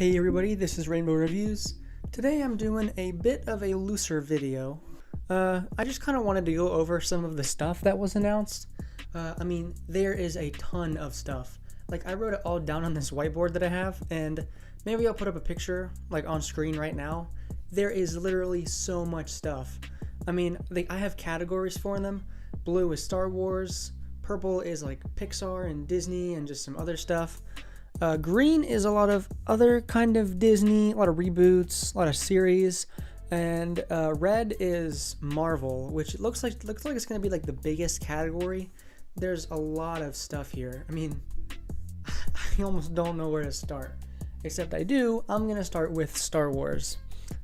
Hey everybody, this is Rainbow Reviews. Today I'm doing a bit of a looser video. I just kind of wanted to go over some of the stuff that was announced. There is a ton of stuff. Like, I wrote it all down on this whiteboard that I have, and maybe I'll put up a picture, like, on screen right now. There is literally so much stuff. I have categories for them. Blue is Star Wars, purple is like Pixar and Disney and just some other stuff. Green is a lot of other kind of Disney, a lot of reboots, a lot of series, and red is Marvel, which looks like it's going to be like the biggest category. There's a lot of stuff here. I almost don't know where to start, except I do. I'm going to start with Star Wars.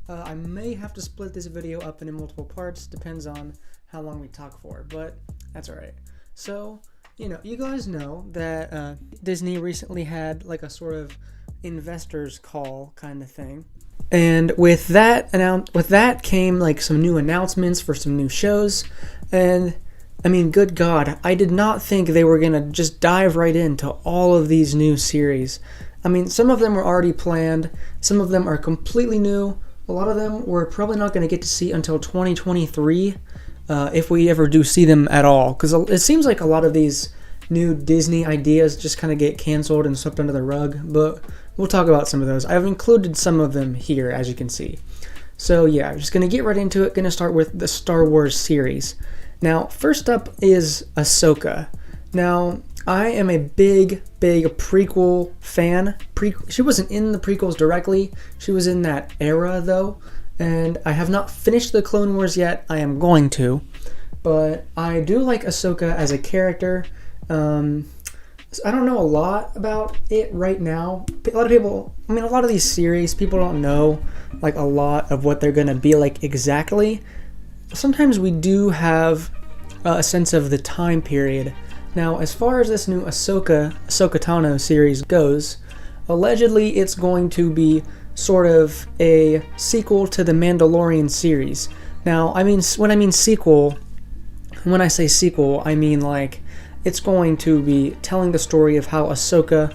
I may have to split this video up into multiple parts, depends on how long we talk for, but that's alright. So, you guys know that Disney recently had like a sort of investors call kind of thing. And with that came like some new announcements for some new shows. And good God, I did not think they were going to just dive right into all of these new series. Some of them were already planned. Some of them are completely new. A lot of them we're probably not going to get to see until 2023. If we ever do see them at all, because it seems like a lot of these new Disney ideas just kind of get canceled and swept under the rug, but we'll talk about some of those. I've included some of them here, as you can see. So yeah, I'm just going to get right into it. Going to start with the Star Wars series. Now, first up is Ahsoka. Now, I am a big prequel fan. She wasn't in the prequels directly. She was in that era, though. And I have not finished the Clone Wars yet. I am going to. But I do like Ahsoka as a character. I don't know a lot about it right now. A lot of people, a lot of these series, people don't know like a lot of what they're going to be like exactly. Sometimes we do have a sense of the time period. Now, as far as this new Ahsoka Tano series goes, allegedly it's going to be sort of a sequel to the Mandalorian series. Now, when I say sequel, I mean like it's going to be telling the story of how Ahsoka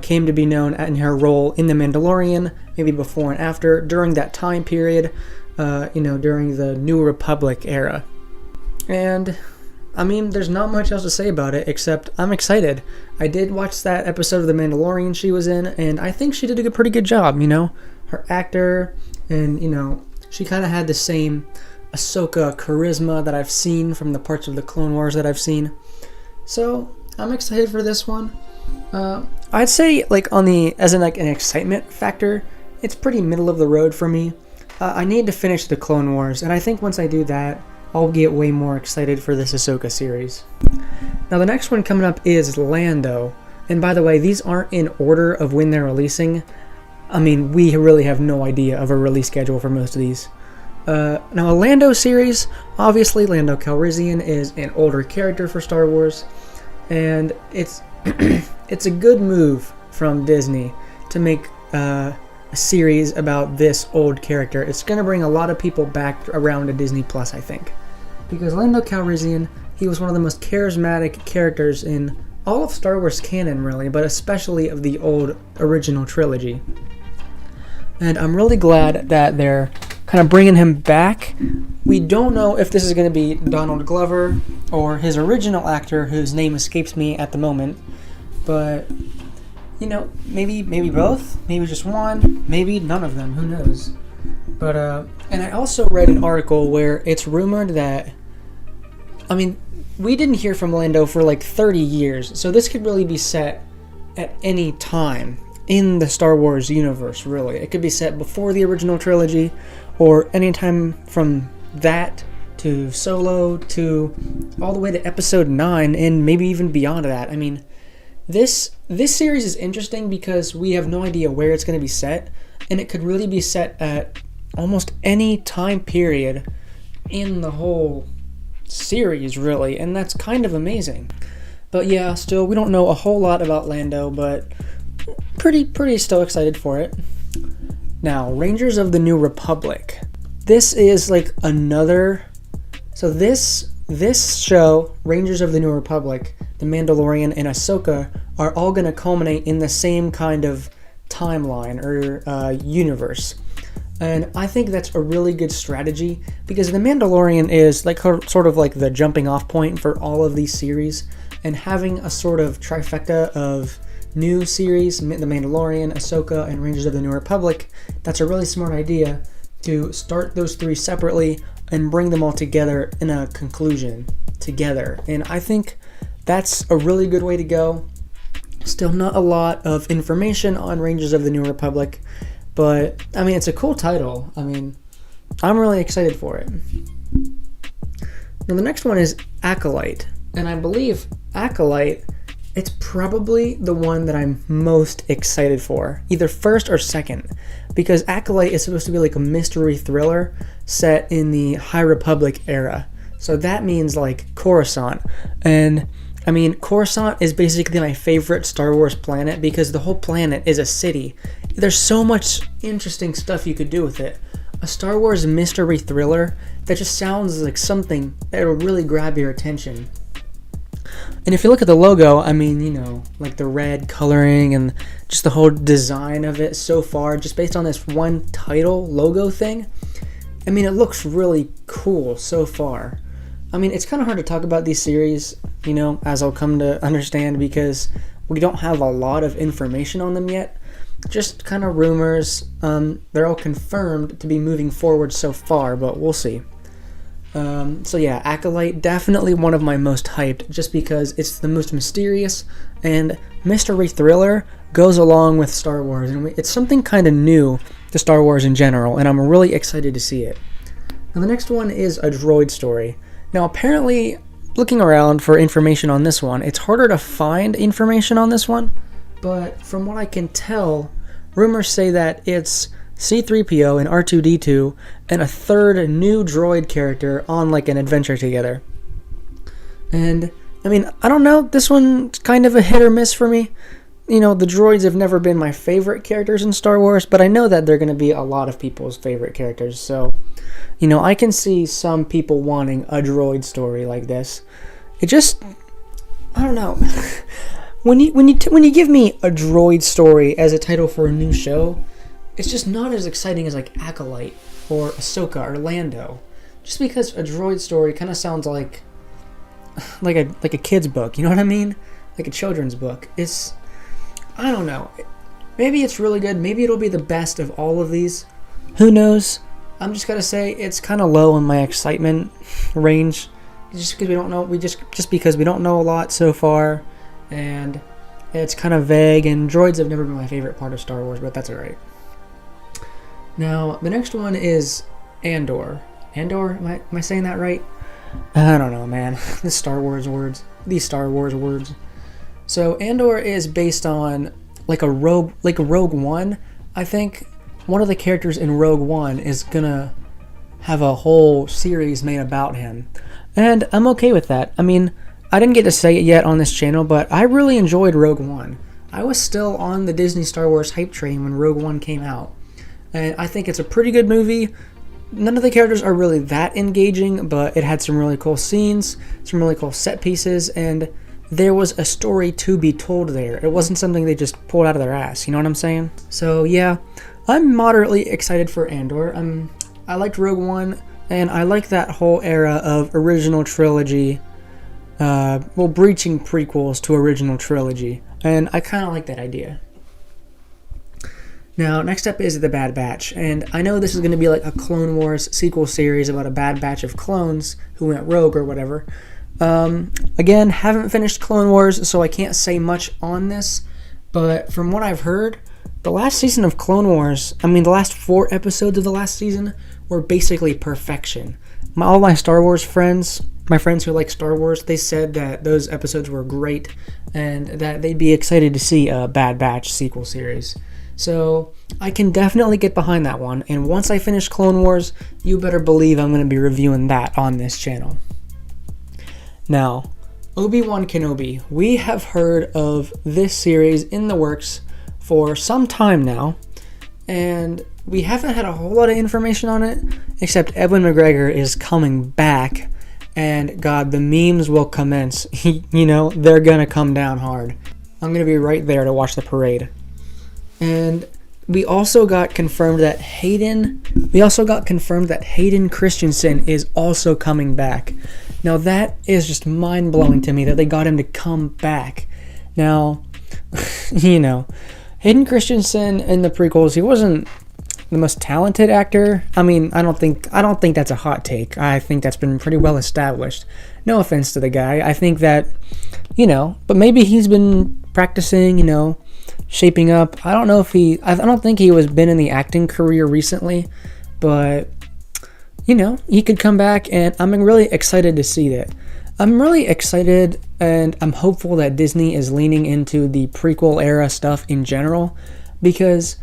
came to be known in her role in the Mandalorian, maybe before and after, during that time period, during the New Republic era. And there's not much else to say about it, except I'm excited. I did watch that episode of The Mandalorian she was in, and I think she did a pretty good job, Her actor, and, she kind of had the same Ahsoka charisma that I've seen from the parts of the Clone Wars that I've seen. So, I'm excited for this one. I'd say, an excitement factor, it's pretty middle of the road for me. I need to finish the Clone Wars, and I think once I do that, I'll get way more excited for this Ahsoka series. Now the next one coming up is Lando. And by the way, these aren't in order of when they're releasing. We really have no idea of a release schedule for most of these. Now a Lando series, obviously Lando Calrissian is an older character for Star Wars. And it's it's a good move from Disney to make a series about this old character. It's going to bring a lot of people back around to Disney Plus, I think. Because Lando Calrissian, he was one of the most charismatic characters in all of Star Wars canon, really, but especially of the old original trilogy. And I'm really glad that they're kind of bringing him back. We don't know if this is going to be Donald Glover or his original actor, whose name escapes me at the moment. But, maybe both, maybe just one, maybe none of them, who knows. But, and I also read an article where it's rumored that, we didn't hear from Lando for like 30 years, so this could really be set at any time in the Star Wars universe, really. It could be set before the original trilogy, or any time from that to Solo to all the way to Episode 9, and maybe even beyond that. This series is interesting because we have no idea where it's going to be set, and it could really be set at almost any time period in the whole series, really, and that's kind of amazing. But yeah, still, we don't know a whole lot about Lando, but pretty still excited for it. Now, Rangers of the New Republic. This is like another... So this show, Rangers of the New Republic, The Mandalorian, and Ahsoka are all going to culminate in the same kind of timeline or universe. And I think that's a really good strategy because The Mandalorian is like sort of like the jumping off point for all of these series, and having a sort of trifecta of new series, The Mandalorian, Ahsoka, and Rangers of the New Republic, that's a really smart idea to start those three separately and bring them all together in a conclusion together. And I think that's a really good way to go. Still not a lot of information on Rangers of the New Republic, but I mean, it's a cool title. I mean, I'm really excited for it. Now the next one is Acolyte, and I believe Acolyte, it's probably the one that I'm most excited for, either first or second, because Acolyte is supposed to be like a mystery thriller set in the High Republic era. So that means like Coruscant. And I mean, Coruscant is basically my favorite Star Wars planet because the whole planet is a city. There's so much interesting stuff you could do with it. A Star Wars mystery thriller that just sounds like something that will really grab your attention. And if you look at the logo, I mean, you know, like the red coloring and just the whole design of it so far, just based on this one title logo thing, I mean, it looks really cool so far. I mean, it's kind of hard to talk about these series, you know, as I'll come to understand, because we don't have a lot of information on them yet. Just kind of rumors. They're all confirmed to be moving forward so far, but we'll see. So yeah, Acolyte, definitely one of my most hyped, just because it's the most mysterious, and mystery thriller goes along with Star Wars, and it's something kind of new to Star Wars in general, and I'm really excited to see it. Now the next one is a droid story. Now apparently, looking around for information on this one, it's harder to find information on this one, but from what I can tell, rumors say that it's C-3PO and R2-D2 and a third new droid character on like an adventure together. And I mean, I don't know, this one's kind of a hit or miss for me. You know, the droids have never been my favorite characters in Star Wars, but I know that they're going to be a lot of people's favorite characters, so you know, I can see some people wanting a droid story like this. It just, I don't know. When you give me a droid story as a title for a new show, it's just not as exciting as like Acolyte or Ahsoka or Lando. Just because a droid story kind of sounds like a kid's book, you know what I mean? Like a children's book. It's, I don't know. Maybe it's really good. Maybe it'll be the best of all of these. Who knows? I'm just gonna say it's kind of low in my excitement range, just because we don't know. Just because we don't know a lot so far, and it's kind of vague. And droids have never been my favorite part of Star Wars, but that's alright. Now the next one is Andor. Andor? Am I saying that right? I don't know, man. These Star Wars words. So Andor is based on like a Rogue One, I think. One of the characters in Rogue One is gonna have a whole series made about him. And I'm okay with that. I mean, I didn't get to say it yet on this channel, but I really enjoyed Rogue One. I was still on the Disney Star Wars hype train when Rogue One came out. And I think it's a pretty good movie. None of the characters are really that engaging, but it had some really cool scenes, some really cool set pieces, and there was a story to be told there. It wasn't something they just pulled out of their ass, you know what I'm saying? So yeah, I'm moderately excited for Andor. I liked Rogue One, and I like that whole era of original trilogy, breaching prequels to original trilogy, and I kind of like that idea. Now, next up is The Bad Batch, and I know this is going to be like a Clone Wars sequel series about a bad batch of clones who went rogue or whatever. Again, haven't finished Clone Wars, so I can't say much on this, but from what I've heard, the last season of Clone Wars, the last 4 episodes of the last season were basically perfection. All my Star Wars friends, my friends who like Star Wars, they said that those episodes were great and that they'd be excited to see a Bad Batch sequel series. So I can definitely get behind that one, and once I finish Clone Wars, you better believe I'm going to be reviewing that on this channel. Now, Obi-Wan Kenobi. We have heard of this series in the works for some time now, and we haven't had a whole lot of information on it, except Ewan McGregor is coming back, and God, the memes will commence. You know, they're gonna come down hard. I'm gonna be right there to watch the parade. And we also got confirmed that Hayden Christensen is also coming back. Now that is just mind-blowing to me that they got him to come back. Now, you know, Hayden Christensen in the prequels, he wasn't the most talented actor. I mean, I don't think that's a hot take. I think that's been pretty well established. No offense to the guy. I think that, you know, but maybe he's been practicing, you know, shaping up. I don't think he was been in the acting career recently, but you know, he could come back, and I'm really excited to see that. I'm really excited, and I'm hopeful that Disney is leaning into the prequel era stuff in general, because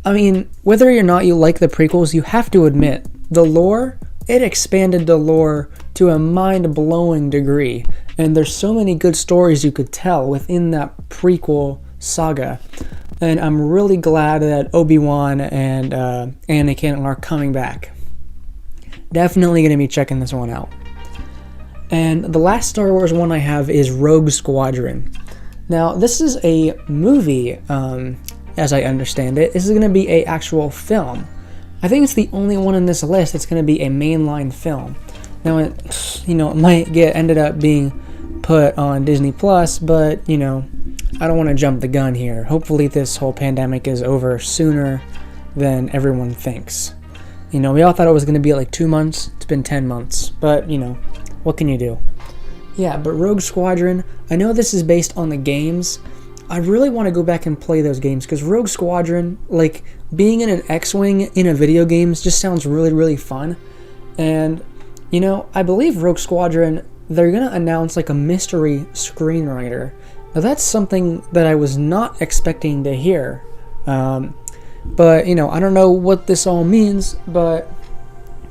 I mean, whether or not you like the prequels, you have to admit the lore, it expanded the lore to a mind-blowing degree, and there's so many good stories you could tell within that prequel saga. And I'm really glad that Obi-Wan and Anakin are coming back. Definitely going to be checking this one out. And the last Star Wars one I have is Rogue Squadron. Now, this is a movie, as I understand it. This is going to be an actual film. I think it's the only one in this list that's going to be a mainline film. Now, it might ended up being put on Disney Plus, but, you know, I don't want to jump the gun here. Hopefully this whole pandemic is over sooner than everyone thinks. You know, we all thought it was going to be like 2 months. It's been 10 months. But, you know, what can you do? Yeah, but Rogue Squadron, I know this is based on the games. I really want to go back and play those games, because Rogue Squadron, like, being in an X-Wing in a video games just sounds really, really fun. And, you know, I believe Rogue Squadron, they're going to announce, like, a mystery screenwriter. Now, that's something that I was not expecting to hear. But, you know, I don't know what this all means, but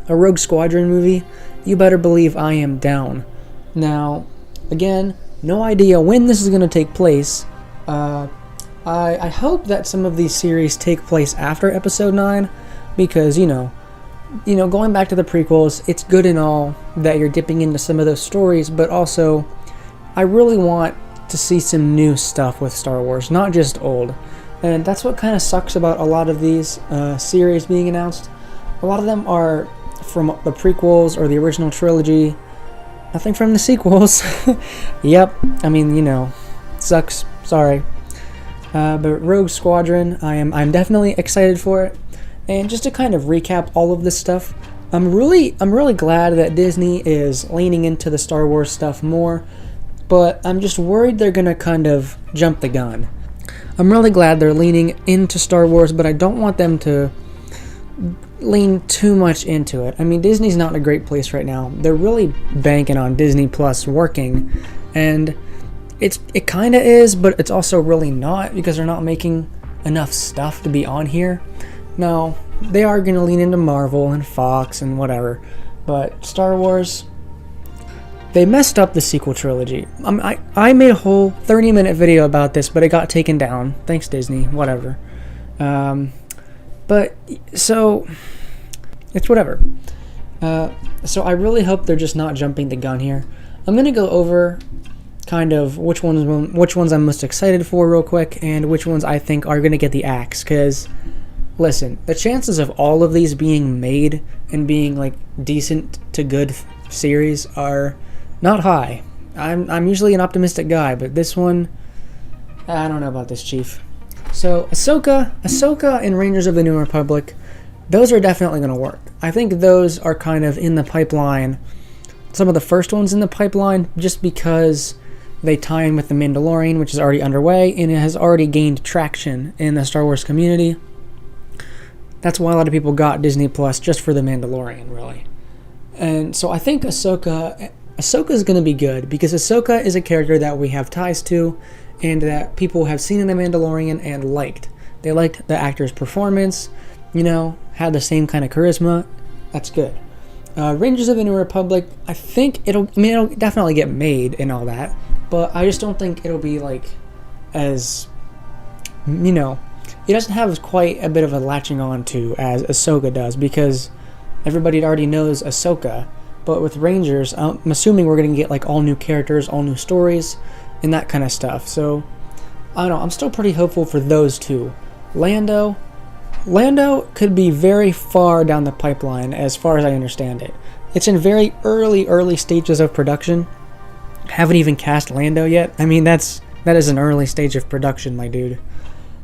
a Rogue Squadron movie, you better believe I am down. Now, again, no idea when this is going to take place. I hope that some of these series take place after Episode 9, because, you know, going back to the prequels, it's good and all that you're dipping into some of those stories, but also, I really want to see some new stuff with Star Wars, not just old. And that's what kind of sucks about a lot of these series being announced. A lot of them are from the prequels or the original trilogy. Nothing from the sequels. Yep, I mean, you know, sucks. Sorry. But Rogue Squadron, I'm definitely excited for it. And just to kind of recap all of this stuff, I'm really glad that Disney is leaning into the Star Wars stuff more. But I'm just worried they're gonna kind of jump the gun. I'm really glad they're leaning into Star Wars, but I don't want them to lean too much into it. I mean, Disney's not in a great place right now. They're really banking on Disney Plus working, and it kind of is, but it's also really not, because they're not making enough stuff to be on here. No, they are going to lean into Marvel and Fox and whatever, but Star Wars, they messed up the sequel trilogy. I made a whole 30-minute video about this, but it got taken down. Thanks, Disney. Whatever. But, so, it's whatever. So I really hope they're just not jumping the gun here. I'm going to go over kind of which ones I'm most excited for real quick, and which ones I think are going to get the axe, because, listen, the chances of all of these being made and being, like, decent to good series are not high. I'm usually an optimistic guy, but this one, I don't know about this, Chief. So, Ahsoka and Rangers of the New Republic, those are definitely going to work. I think those are kind of in the pipeline. Some of the first ones in the pipeline, just because they tie in with The Mandalorian, which is already underway, and it has already gained traction in the Star Wars community. That's why a lot of people got Disney Plus, just for The Mandalorian, really. And so I think Ahsoka is going to be good, because Ahsoka is a character that we have ties to, and that people have seen in The Mandalorian and liked. They liked the actor's performance, you know, had the same kind of charisma. That's good. Rangers of the New Republic, I think it'll definitely get made and all that, but I just don't think it'll be like as, you know, it doesn't have quite a bit of a latching on to as Ahsoka does, because everybody already knows Ahsoka. But with Rangers, I'm assuming we're going to get like all new characters, all new stories, and that kind of stuff. So, I don't know, I'm still pretty hopeful for those two. Lando could be very far down the pipeline as far as I understand it. It's in very early stages of production. Haven't even cast Lando yet. I mean, that is an early stage of production, my dude.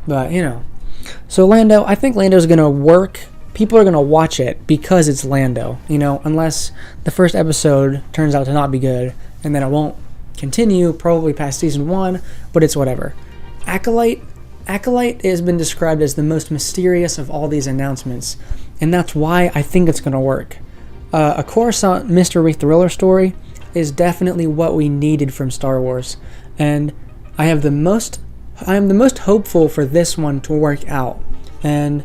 But, you know. So Lando, I think Lando's going to work. People are going to watch it because it's Lando, you know, unless the first episode turns out to not be good, and then it won't continue, probably past season 1, but it's whatever. Acolyte has been described as the most mysterious of all these announcements, and that's why I think it's going to work. A Coruscant mystery thriller story is definitely what we needed from Star Wars, and I am the most hopeful for this one to work out, and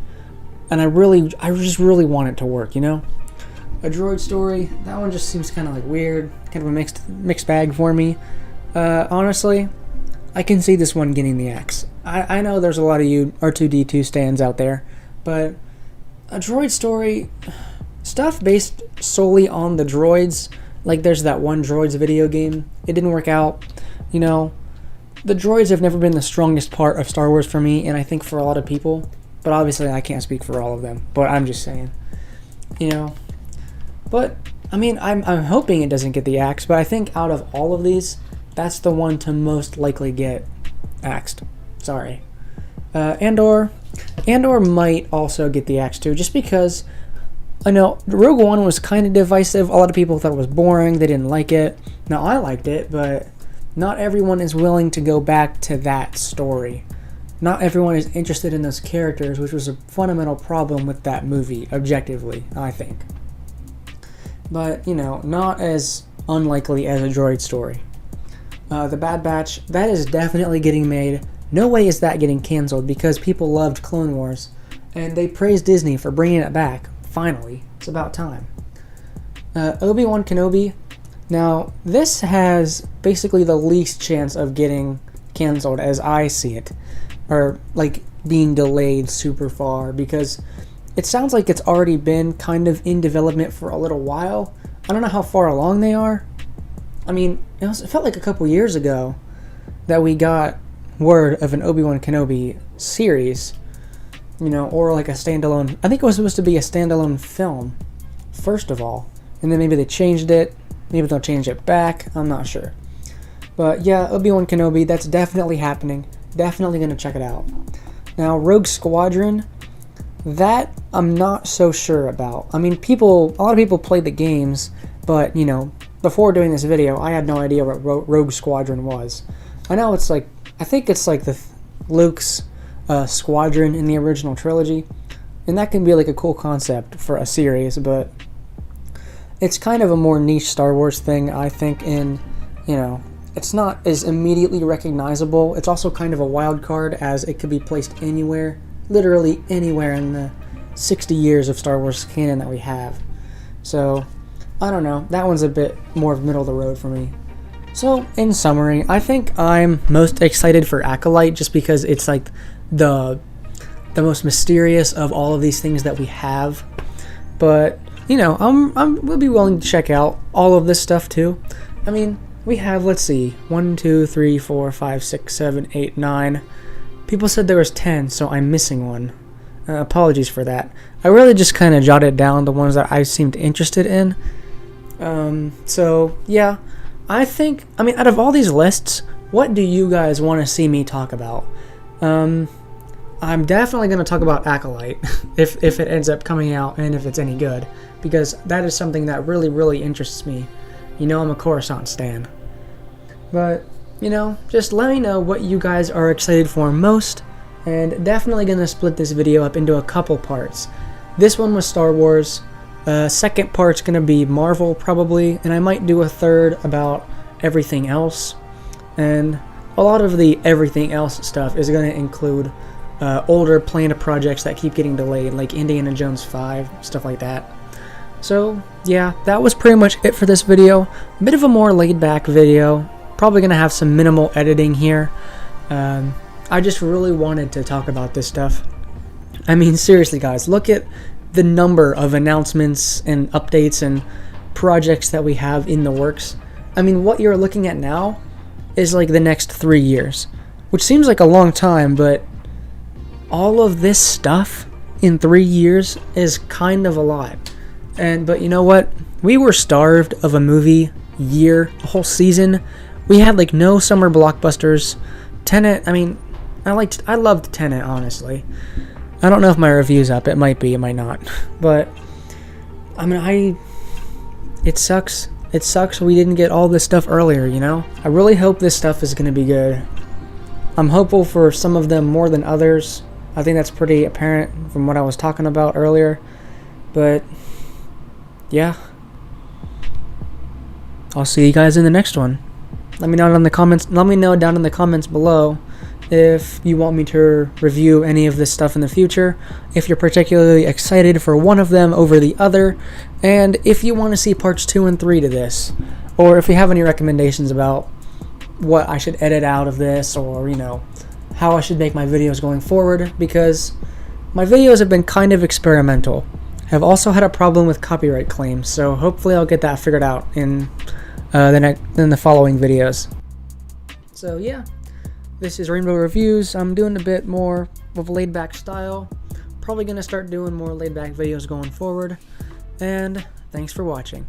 I just really want it to work, you know? A droid story, that one just seems kind of like weird, kind of a mixed bag for me. Honestly, I can see this one getting the axe. I know there's a lot of you R2-D2 stands out there, but a droid story, stuff based solely on the droids, like there's that one Droids video game, it didn't work out, you know? The droids have never been the strongest part of Star Wars for me, and I think for a lot of people. But obviously I can't speak for all of them. But I'm just saying, you know. But, I mean, I'm hoping it doesn't get the axe. But I think out of all of these, that's the one to most likely get axed. Sorry. Andor might also get the axe too. Just because, I know, Rogue One was kind of divisive. A lot of people thought it was boring. They didn't like it. Now, I liked it, but not everyone is willing to go back to that story. Not everyone is interested in those characters, which was a fundamental problem with that movie, objectively, I think. But, you know, not as unlikely as a droid story. The Bad Batch, that is definitely getting made. No way is that getting canceled because people loved Clone Wars. And they praised Disney for bringing it back. Finally. It's about time. Obi-Wan Kenobi. Now, this has basically the least chance of getting canceled as I see it. Or, like, being delayed super far, because it sounds like it's already been kind of in development for a little while. I don't know how far along they are. I mean, it felt like a couple years ago that we got word of an Obi-Wan Kenobi series, you know, or like a standalone. I think it was supposed to be a standalone film, first of all, and then maybe they changed it. Maybe they'll change it back. I'm not sure. But yeah, Obi-Wan Kenobi, that's definitely happening. Definitely going to check it out. Now, Rogue Squadron, that I'm not so sure about. I mean, a lot of people played the games, but, you know, before doing this video, I had no idea what Rogue Squadron was. I know it's like, I think it's like Luke's squadron in the original trilogy, and that can be like a cool concept for a series, but it's kind of a more niche Star Wars thing, I think, in, you know, it's not as immediately recognizable. It's also kind of a wild card, as it could be placed anywhere, literally anywhere in the 60 years of Star Wars canon that we have. So, I don't know. That one's a bit more middle of the road for me. So, in summary, I think I'm most excited for Acolyte just because it's like the most mysterious of all of these things that we have. But, you know, we'll be willing to check out all of this stuff too. I mean, we have, let's see, 1, 2, 3, 4, 5, 6, 7, 8, 9. People said there was 10, so I'm missing one. Apologies for that. I really just kind of jotted down the ones that I seemed interested in. So, yeah. I think, I mean, out of all these lists, what do you guys want to see me talk about? I'm definitely going to talk about Acolyte, if it ends up coming out and if it's any good. Because that is something that really, really interests me. You know, I'm a Coruscant stan. But, you know, just let me know what you guys are excited for most. And definitely going to split this video up into a couple parts. This one was Star Wars. Second part's going to be Marvel, probably. And I might do a third about everything else. And a lot of the everything else stuff is going to include older planned projects that keep getting delayed, like Indiana Jones 5, stuff like that. So, yeah, that was pretty much it for this video. A bit of a more laid-back video. Probably going to have some minimal editing here. I just really wanted to talk about this stuff. I mean, seriously, guys, look at the number of announcements and updates and projects that we have in the works. I mean, what you're looking at now is like the next 3 years, which seems like a long time, but all of this stuff in 3 years is kind of a lot. But you know what? We were starved of a movie year, a whole season. We had like no summer blockbusters. Tenet, I mean, I loved Tenet, honestly. I don't know if my review's up. It might be, it might not. But I mean, it sucks. It sucks we didn't get all this stuff earlier, you know? I really hope this stuff is going to be good. I'm hopeful for some of them more than others. I think that's pretty apparent from what I was talking about earlier. But yeah. I'll see you guys in the next one. Let me know down in the comments below if you want me to review any of this stuff in the future, if you're particularly excited for one of them over the other, and if you want to see parts 2 and 3 to this, or if you have any recommendations about what I should edit out of this, or, you know, how I should make my videos going forward, because my videos have been kind of experimental. I've also had a problem with copyright claims, so hopefully I'll get that figured out in the following videos. So yeah, this is Rainbow Reviews. I'm doing a bit more of a laid-back style. Probably going to start doing more laid-back videos going forward. And thanks for watching.